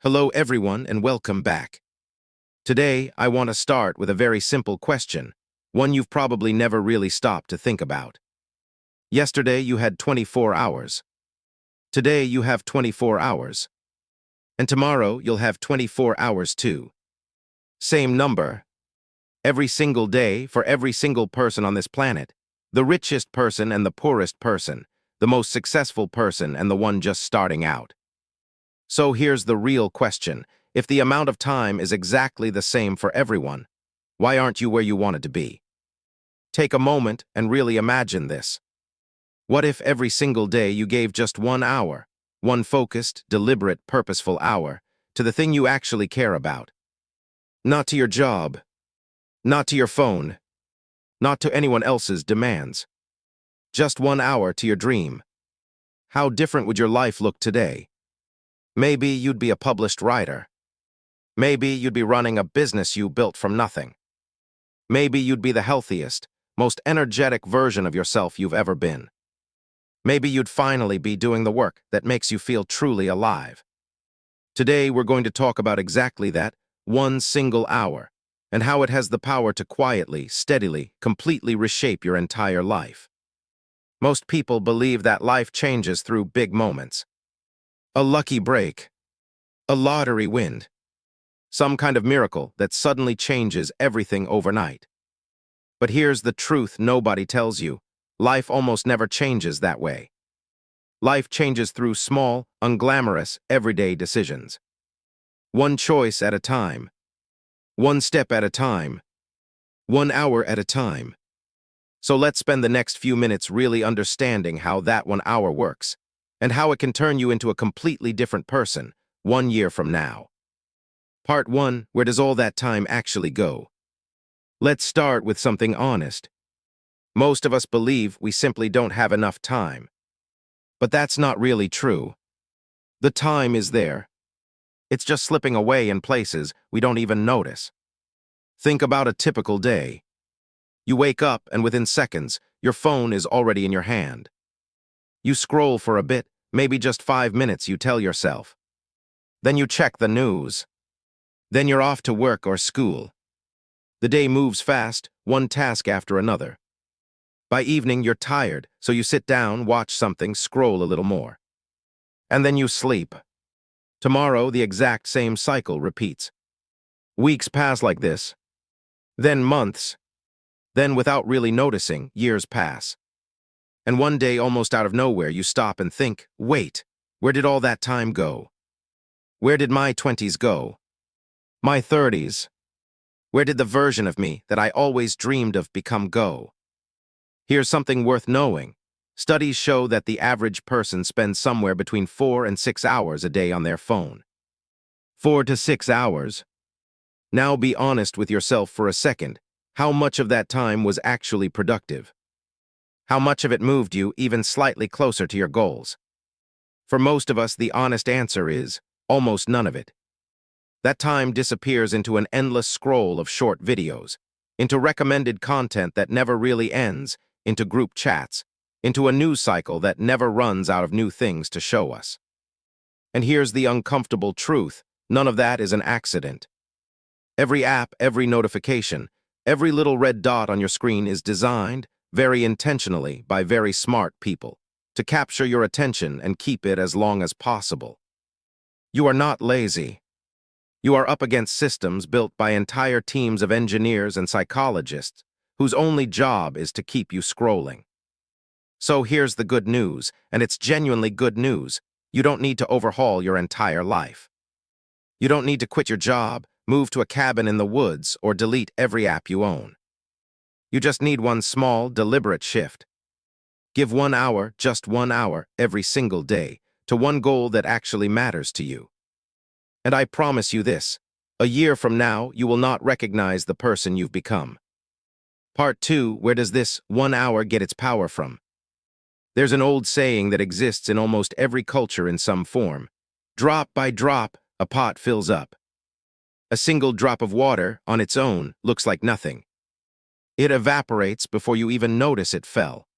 Hello everyone and welcome back. Today, I want to start with a very simple question, one you've probably never really stopped to think about. Yesterday you had 24 hours. Today you have 24 hours. And tomorrow you'll have 24 hours too. Same number. Every single day for every single person on this planet. The richest person and the poorest person. The most successful person and the one just starting out. So here's the real question. If the amount of time is exactly the same for everyone, why aren't you where you wanted to be? Take a moment and really imagine this. What if every single day you gave just 1 hour, one focused, deliberate, purposeful hour, to the thing you actually care about? Not to your job, not to your phone, not to anyone else's demands. Just 1 hour to your dream. How different would your life look today? Maybe you'd be a published writer. Maybe you'd be running a business you built from nothing. Maybe you'd be the healthiest, most energetic version of yourself you've ever been. Maybe you'd finally be doing the work that makes you feel truly alive. Today we're going to talk about exactly that, one single hour, and how it has the power to quietly, steadily, completely reshape your entire life. Most people believe that life changes through big moments. A lucky break, a lottery win, some kind of miracle that suddenly changes everything overnight. But here's the truth nobody tells you. Life almost never changes that way. Life changes through small, unglamorous, everyday decisions. One choice at a time. One step at a time. 1 hour at a time. So let's spend the next few minutes really understanding how that 1 hour works, and how it can turn you into a completely different person 1 year from now. Part 1, where does all that time actually go? Let's start with something honest. Most of us believe we simply don't have enough time. But that's not really true. The time is there. It's just slipping away in places we don't even notice. Think about a typical day. You wake up and within seconds, your phone is already in your hand. You scroll for a bit, maybe just 5 minutes, you tell yourself. Then you check the news. Then you're off to work or school. The day moves fast, one task after another. By evening, you're tired, so you sit down, watch something, scroll a little more. And then you sleep. Tomorrow, the exact same cycle repeats. Weeks pass like this. Then months. Then, without really noticing, years pass. And one day, almost out of nowhere, you stop and think, wait, where did all that time go? Where did my 20s go? My 30s? Where did the version of me that I always dreamed of become go? Here's something worth knowing. Studies show that the average person spends somewhere between 4 and 6 hours a day on their phone. 4 to 6 hours. Now be honest with yourself for a second. How much of that time was actually productive? How much of it moved you even slightly closer to your goals? For most of us, the honest answer is almost none of it. That time disappears into an endless scroll of short videos, into recommended content that never really ends, into group chats, into a news cycle that never runs out of new things to show us. And here's the uncomfortable truth, none of that is an accident. Every app, every notification, every little red dot on your screen is designed, very intentionally, by very smart people, to capture your attention and keep it as long as possible. You are not lazy. You are up against systems built by entire teams of engineers and psychologists whose only job is to keep you scrolling. So here's the good news, and it's genuinely good news. You don't need to overhaul your entire life. You don't need to quit your job, move to a cabin in the woods, or delete every app you own. You just need one small, deliberate shift. Give 1 hour, just 1 hour, every single day, to one goal that actually matters to you. And I promise you this, a year from now, you will not recognize the person you've become. Part 2, where does this 1 hour get its power from? There's an old saying that exists in almost every culture in some form. Drop by drop, a pot fills up. A single drop of water, on its own, looks like nothing. It evaporates before you even notice it fell.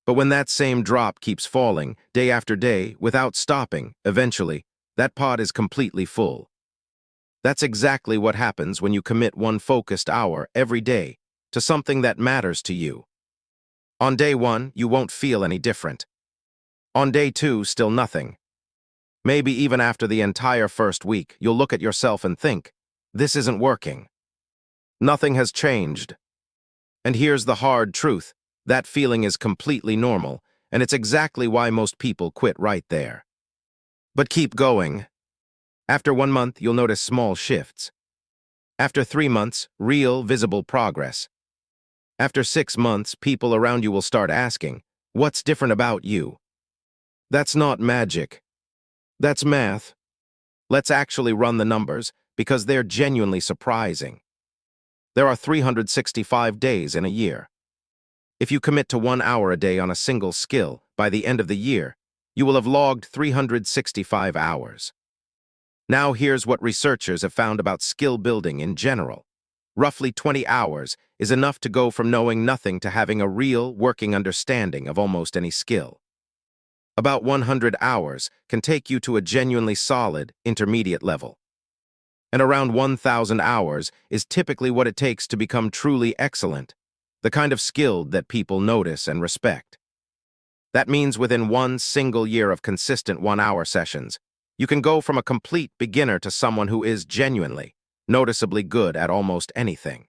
But when that same drop keeps falling, day after day, without stopping, eventually, That pot is completely full. That's exactly what happens when you commit one focused hour every day to something that matters to you. On day 1, you won't feel any different. On day 2, still nothing. Maybe even after the entire first week, you'll look at yourself and think, this isn't working. Nothing has changed. And here's the hard truth. That feeling is completely normal, and it's exactly why most people quit right there. But keep going. After 1 month, you'll notice small shifts. After 3 months, real, visible progress. After 6 months, people around you will start asking, what's different about you? That's not magic. That's math. Let's actually run the numbers, because they're genuinely surprising. There are 365 days in a year. If you commit to 1 hour a day on a single skill, by the end of the year, you will have logged 365 hours. Now here's what researchers have found about skill building in general. Roughly 20 hours is enough to go from knowing nothing to having a real, working understanding of almost any skill. About 100 hours can take you to a genuinely solid, intermediate level. And around 1,000 hours is typically what it takes to become truly excellent, the kind of skilled that people notice and respect. That means within one single year of consistent 1-hour sessions, you can go from a complete beginner to someone who is genuinely, noticeably good at almost anything.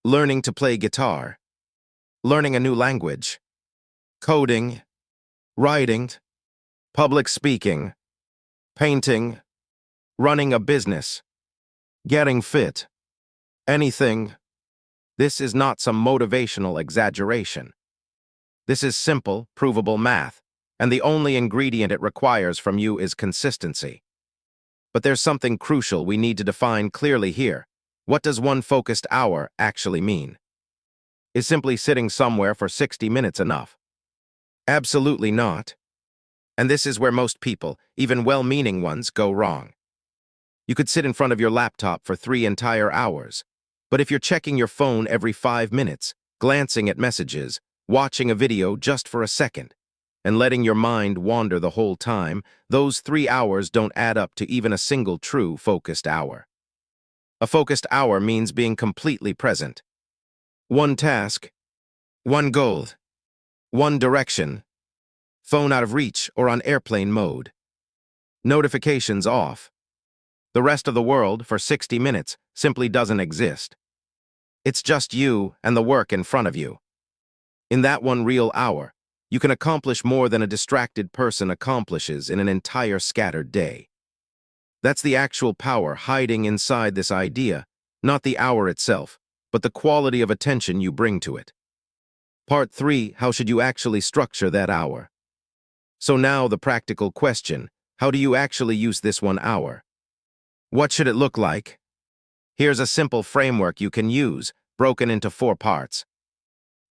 Learning to play guitar, learning a new language, coding, writing, public speaking, painting, running a business, getting fit, anything. This is not some motivational exaggeration. This is simple, provable math, and the only ingredient it requires from you is consistency. But there's something crucial we need to define clearly here. What does one focused hour actually mean? Is simply sitting somewhere for 60 minutes enough? Absolutely not. And this is where most people, even well-meaning ones, go wrong. You could sit in front of your laptop for 3 entire hours. But if you're checking your phone every 5 minutes, glancing at messages, watching a video just for a second, and letting your mind wander the whole time, those 3 hours don't add up to even a single true focused hour. A focused hour means being completely present. One task, one goal, one direction, phone out of reach or on airplane mode. Notifications off. The rest of the world, for 60 minutes, simply doesn't exist. It's just you and the work in front of you. In that one real hour, you can accomplish more than a distracted person accomplishes in an entire scattered day. That's the actual power hiding inside this idea, not the hour itself, but the quality of attention you bring to it. Part 3, how should you actually structure that hour? So now the practical question, how do you actually use this 1 hour? What should it look like? Here's a simple framework you can use, broken into 4 parts.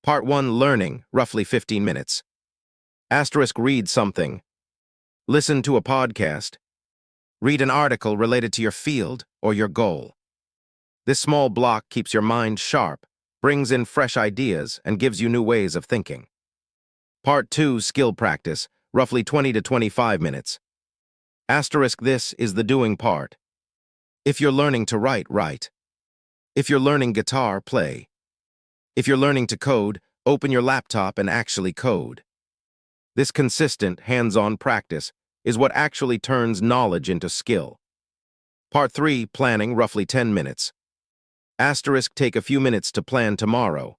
Part 1, learning, roughly 15 minutes. Read something. Listen to a podcast. Read an article related to your field or your goal. This small block keeps your mind sharp, brings in fresh ideas, and gives you new ways of thinking. Part 2, skill practice, roughly 20 to 25 minutes. This is the doing part. If you're learning to write. If you're learning guitar, play. If you're learning to code, open your laptop and actually code. This consistent, hands-on practice is what actually turns knowledge into skill. Part 3, planning, roughly 10 minutes. Take a few minutes to plan tomorrow.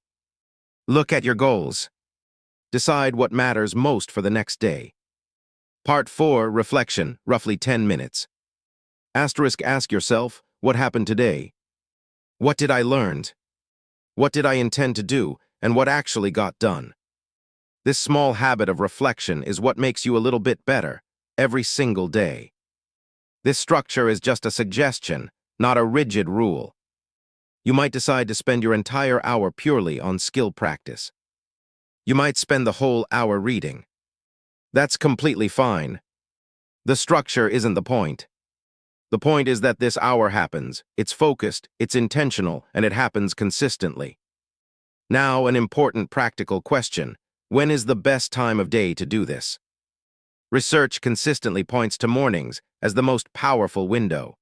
Look at your goals. Decide what matters most for the next day. Part 4, reflection, roughly 10 minutes. Ask yourself, what happened today? What did I learn? What did I intend to do, and what actually got done? This small habit of reflection is what makes you a little bit better, every single day. This structure is just a suggestion, not a rigid rule. You might decide to spend your entire hour purely on skill practice. You might spend the whole hour reading. That's completely fine. The structure isn't the point. The point is that this hour happens, it's focused, it's intentional, and it happens consistently. Now, an important practical question. When is the best time of day to do this? Research consistently points to mornings as the most powerful window.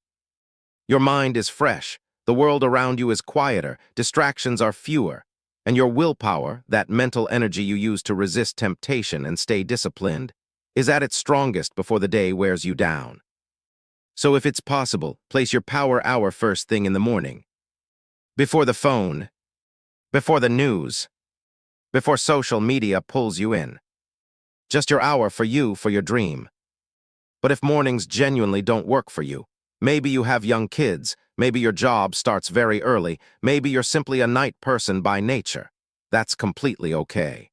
Your mind is fresh, the world around you is quieter, distractions are fewer, and your willpower, that mental energy you use to resist temptation and stay disciplined, is at its strongest before the day wears you down. So if it's possible, place your power hour first thing in the morning. Before the phone, before the news, before social media pulls you in. Just your hour for you, for your dream. But if mornings genuinely don't work for you, maybe you have young kids, maybe your job starts very early, maybe you're simply a night person by nature, that's completely okay.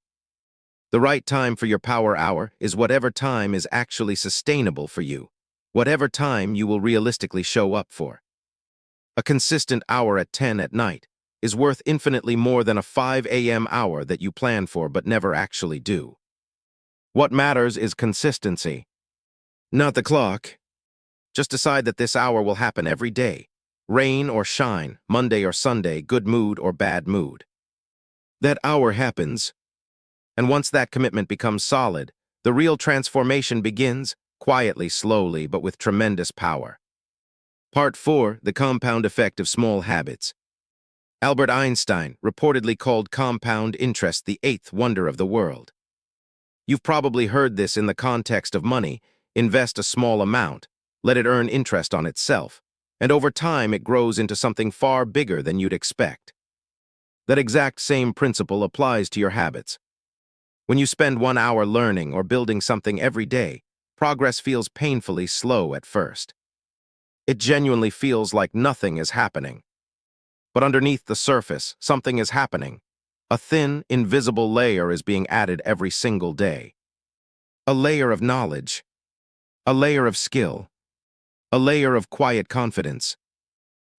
The right time for your power hour is whatever time is actually sustainable for you, whatever time you will realistically show up for. A consistent hour at 10 at night is worth infinitely more than a 5 a.m. hour that you plan for but never actually do. What matters is consistency, not the clock. Just decide that this hour will happen every day, rain or shine, Monday or Sunday, good mood or bad mood. That hour happens, and once that commitment becomes solid, the real transformation begins, quietly, slowly, but with tremendous power. Part 4, the compound effect of small habits. Albert Einstein reportedly called compound interest the eighth wonder of the world. You've probably heard this in the context of money: invest a small amount, let it earn interest on itself, and over time it grows into something far bigger than you'd expect. That exact same principle applies to your habits. When you spend 1 hour learning or building something every day, progress feels painfully slow at first. It genuinely feels like nothing is happening. But underneath the surface, something is happening. A thin, invisible layer is being added every single day. A layer of knowledge, a layer of skill, a layer of quiet confidence.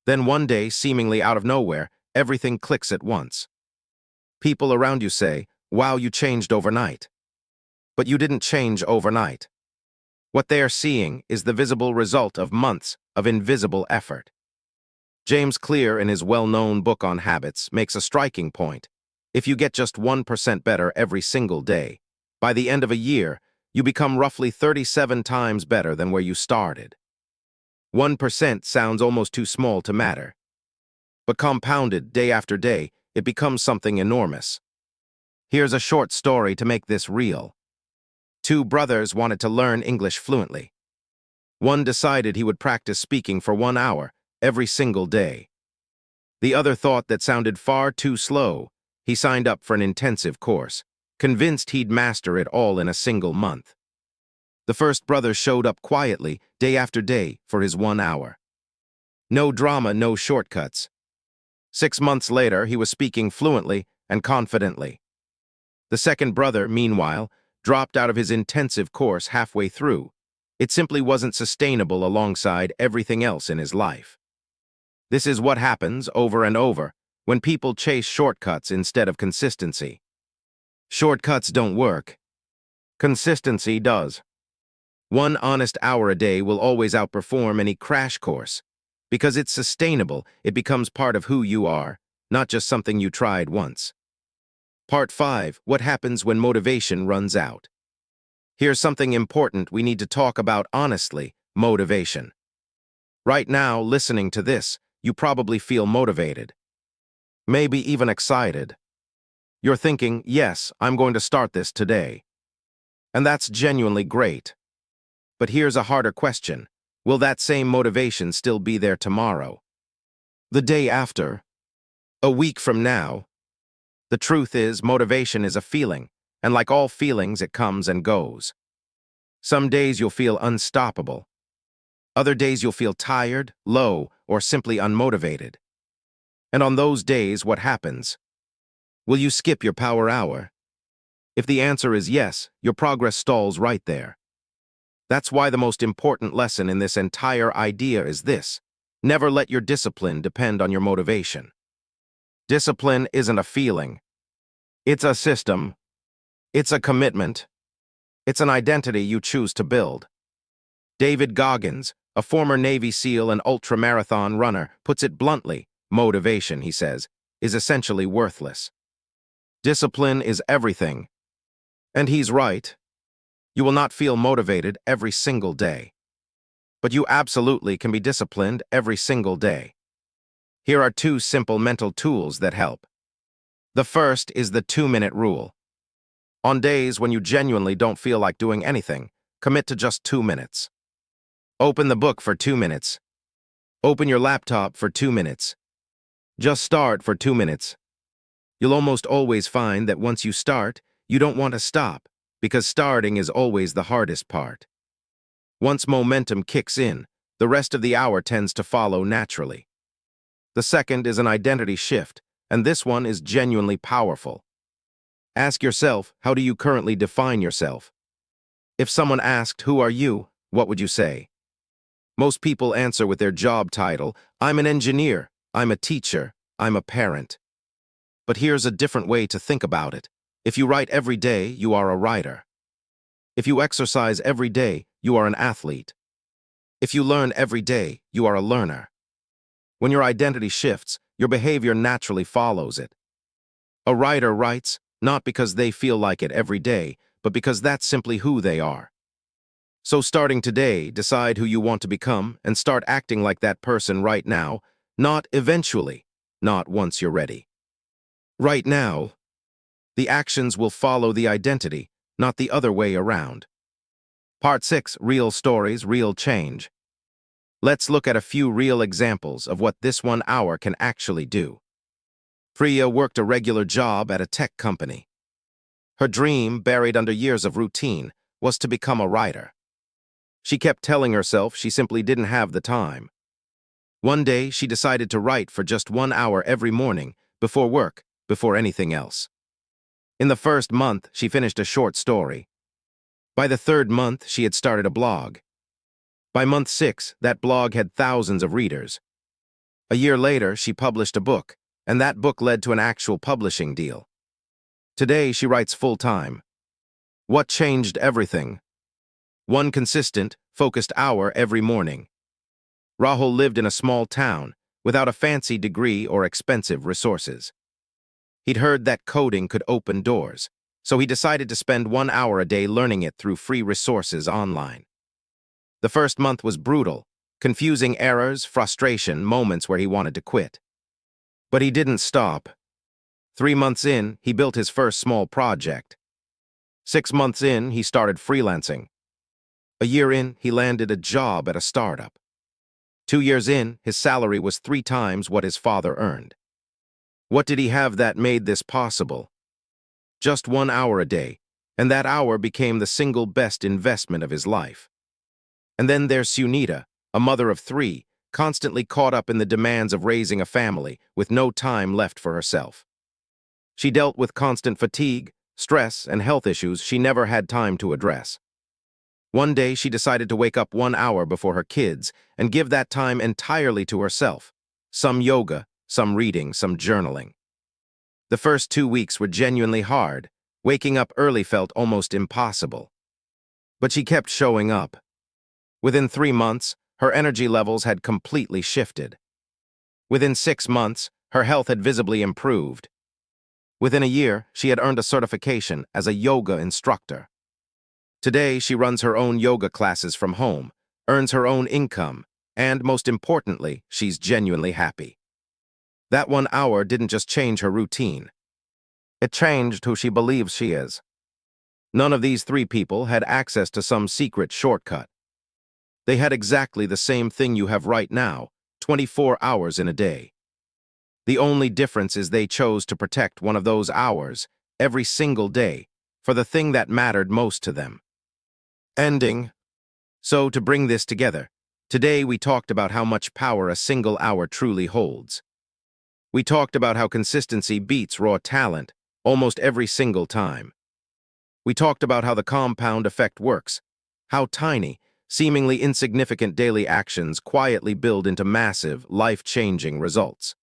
Then one day, seemingly out of nowhere, everything clicks at once. People around you say, "Wow, you changed overnight." But you didn't change overnight. What they are seeing is the visible result of months of invisible effort. James Clear, in his well-known book on habits, makes a striking point. If you get just 1% better every single day, by the end of a year, you become roughly 37 times better than where you started. 1% sounds almost too small to matter. But compounded day after day, it becomes something enormous. Here's a short story to make this real. Two brothers wanted to learn English fluently. One decided he would practice speaking for 1 hour every single day. The other thought that sounded far too slow. He signed up for an intensive course, convinced he'd master it all in a single month. The first brother showed up quietly, day after day, for his 1 hour. No drama, no shortcuts. 6 months later, he was speaking fluently and confidently. The second brother, meanwhile, dropped out of his intensive course halfway through. It simply wasn't sustainable alongside everything else in his life. This is what happens over and over when people chase shortcuts instead of consistency. Shortcuts don't work. Consistency does. 1 honest hour a day will always outperform any crash course. Because it's sustainable, it becomes part of who you are, not just something you tried once. Part 5, what happens when motivation runs out. Here's something important we need to talk about honestly: motivation. Right now, listening to this, you probably feel motivated. Maybe even excited. You're thinking, yes, I'm going to start this today. And that's genuinely great. But here's a harder question. Will that same motivation still be there tomorrow? The day after? A week from now? The truth is, motivation is a feeling, and like all feelings, it comes and goes. Some days you'll feel unstoppable. Other days you'll feel tired, low, or simply unmotivated. And on those days, what happens? Will you skip your power hour? If the answer is yes, your progress stalls right there. That's why the most important lesson in this entire idea is this: never let your discipline depend on your motivation. Discipline isn't a feeling. It's a system. It's a commitment. It's an identity you choose to build. David Goggins, a former Navy SEAL and ultramarathon runner, puts it bluntly: motivation, he says, is essentially worthless. Discipline is everything. And he's right. You will not feel motivated every single day, but you absolutely can be disciplined every single day. Here are 2 simple mental tools that help. The first is the 2-minute rule. On days when you genuinely don't feel like doing anything, commit to just 2 minutes. Open the book for 2 minutes. Open your laptop for 2 minutes. Just start for 2 minutes. You'll almost always find that once you start, you don't want to stop, because starting is always the hardest part. Once momentum kicks in, the rest of the hour tends to follow naturally. The second is an identity shift, and this one is genuinely powerful. Ask yourself, how do you currently define yourself? If someone asked, "Who are you?" what would you say? Most people answer with their job title: "I'm an engineer, I'm a teacher, I'm a parent." But here's a different way to think about it. If you write every day, you are a writer. If you exercise every day, you are an athlete. If you learn every day, you are a learner. When your identity shifts, your behavior naturally follows it. A writer writes, not because they feel like it every day, but because that's simply who they are. So starting today, decide who you want to become and start acting like that person right now, not eventually, not once you're ready. Right now, the actions will follow the identity, not the other way around. Part 6, Real Stories, Real Change. Let's look at a few real examples of what this 1 hour can actually do. Priya worked a regular job at a tech company. Her dream, buried under years of routine, was to become a writer. She kept telling herself she simply didn't have the time. One day, she decided to write for just 1 hour every morning, before work, before anything else. In the first month, she finished a short story. By the 3rd month, she had started a blog. By month 6, that blog had thousands of readers. A year later, she published a book, and that book led to an actual publishing deal. Today, she writes full-time. What changed everything? 1 consistent, focused hour every morning. Rahul lived in a small town, without a fancy degree or expensive resources. He'd heard that coding could open doors, so he decided to spend 1 hour a day learning it through free resources online. The first month was brutal, confusing errors, frustration, moments where he wanted to quit. But he didn't stop. 3 months in, he built his first small project. 6 months in, he started freelancing. A year in, he landed a job at a startup. 2 years in, his salary was 3 times what his father earned. What did he have that made this possible? Just 1 hour a day, and that hour became the single best investment of his life. And then there's Sunita, a mother of 3, constantly caught up in the demands of raising a family with no time left for herself. She dealt with constant fatigue, stress, and health issues she never had time to address. One day, she decided to wake up 1 hour before her kids and give that time entirely to herself. Some yoga, some reading, some journaling. The first 2 weeks were genuinely hard. Waking up early felt almost impossible. But she kept showing up. Within 3 months, her energy levels had completely shifted. Within 6 months, her health had visibly improved. Within a year, she had earned a certification as a yoga instructor. Today, she runs her own yoga classes from home, earns her own income, and, most importantly, she's genuinely happy. That 1 hour didn't just change her routine. It changed who she believes she is. None of these 3 people had access to some secret shortcut. They had exactly the same thing you have right now, 24 hours in a day. The only difference is they chose to protect one of those hours, every single day, for the thing that mattered most to them. Ending. So, to bring this together, today we talked about how much power a single hour truly holds. We talked about how consistency beats raw talent almost every single time. We talked about how the compound effect works, how tiny, seemingly insignificant daily actions quietly build into massive, life-changing results.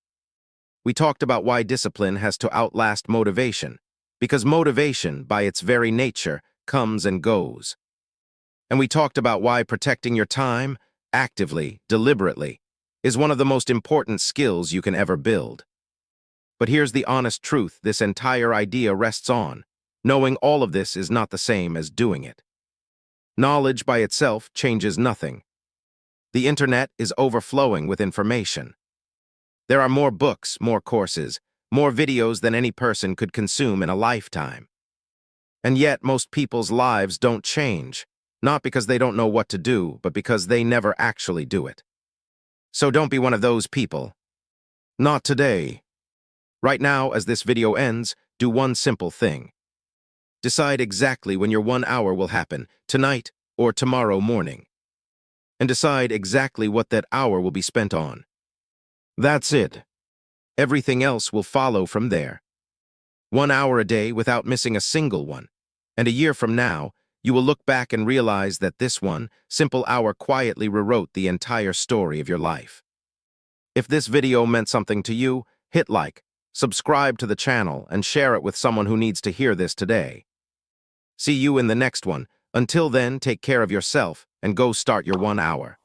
We talked about why discipline has to outlast motivation, because motivation, by its very nature, comes and goes. And we talked about why protecting your time, actively, deliberately, is one of the most important skills you can ever build. But here's the honest truth this entire idea rests on. Knowing all of this is not the same as doing it. Knowledge by itself changes nothing. The internet is overflowing with information. There are more books, more courses, more videos than any person could consume in a lifetime. And yet, most people's lives don't change, not because they don't know what to do, but because they never actually do it. So don't be one of those people. Not today. Right now, as this video ends, do one simple thing. Decide exactly when your 1 hour will happen, tonight or tomorrow morning. And decide exactly what that hour will be spent on. That's it. Everything else will follow from there. 1 hour a day without missing a single one. And a year from now, you will look back and realize that this one simple hour quietly rewrote the entire story of your life. If this video meant something to you, hit like, subscribe to the channel, and share it with someone who needs to hear this today. See you in the next one. Until then, take care of yourself and go start your 1 hour.